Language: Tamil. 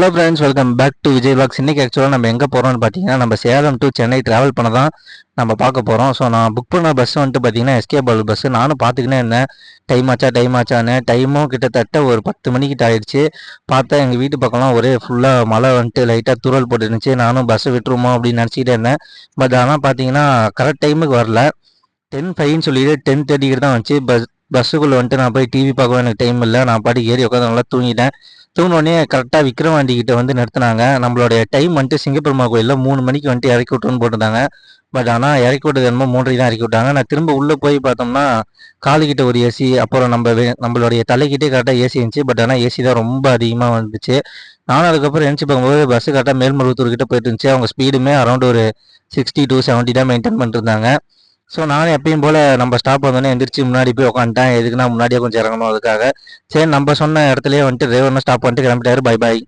Hello friends, welcome back to Vijay vlogs. இன்னைக்கு ஆக்சுவலாக நம்ம எங்கே போகிறோம்னு பார்த்தீங்கன்னா, நம்ம சேலம் டு சென்னை ட்ராவல் பண்ண தான் நம்ம பார்க்க போகிறோம். ஸோ நான் புக் பண்ண பஸ் வந்துட்டு பார்த்தீங்கன்னா எஸ்கேபிள் பஸ்ஸு. நானும் பார்த்துக்கினே இருந்தேன், டைம் ஆச்சான்னு. டைமும் கிட்டத்தட்ட ஒரு 10 மணிக்கிட்ட ஆயிடுச்சு. பார்த்தா எங்கள் வீட்டு பக்கம்லாம் ஒரே ஃபுல்லாக மழை வந்துட்டு லைட்டாக தூறல் போட்டு இருந்துச்சு. நானும் பஸ்ஸை விட்டுருமோ அப்படின்னு நினச்சிக்கிட்டே இருந்தேன். பட் ஆனால் பார்த்தீங்கன்னா கரெக்ட் டைமுக்கு வரல. 10:05ன்னு சொல்லிட்டு 10:30 தான் வந்துச்சு. பஸ்ஸுக்குள்ளே வந்துட்டு நான் போய் டிவி பார்க்கவும் எனக்கு டைம் இல்லை. நான் பாட்டுக்கு ஏறி உட்காந்து நல்லா தூங்கிட்டேன். தூங்கினோடனே கரெக்டாக விக்ரவாண்டி கிட்ட வந்து நிறுத்தினாங்க. நம்மளுடைய டைம் வந்துட்டு சிங்கப்பெருமா கோயிலில் 3 மணிக்கு வந்துட்டு இறக்கி விட்டுருன்னு போட்டிருந்தாங்க. பட் ஆனால் இறக்கி விட்டது என்னமோ 3:30 தான் இறக்கி விட்டாங்க. நான் திரும்ப உள்ளே போய் பார்த்தோம்னா காலுக்கிட்ட ஒரு ஏசி, அப்புறம் நம்மளுடைய தலைக்கிட்டே கரெக்டாக ஏசி இருந்துச்சு. பட் ஆனால் ஏசி தான் ரொம்ப அதிகமாக வந்துச்சு. நானும் அதுக்கப்புறம் நினச்சி பார்க்கும்போது பஸ்ஸு கரெக்டாக மேல்மருவத்தூர் கிட்ட போயிட்டு இருந்துச்சு. அவங்க ஸ்பீடுமே அரௌண்ட் ஒரு 60 to 70 தான் மெயின்டைன் பண்ணிருந்தாங்க. ஸோ நானும் எப்பயும் போல் நம்ம ஸ்டாப் வந்தோடனே எந்திரிச்சு முன்னாடி போய் உட்காந்துட்டேன். எதுக்குன்னா முன்னாடியே கொஞ்சம் இறங்கணும் அதுக்காக. சரி, நம்ம சொன்ன இடத்துலயே வந்துட்டு டிரைவர்னா ஸ்டாப் பண்ணிட்டு கிளம்பிட்டாரு. பை பாய்.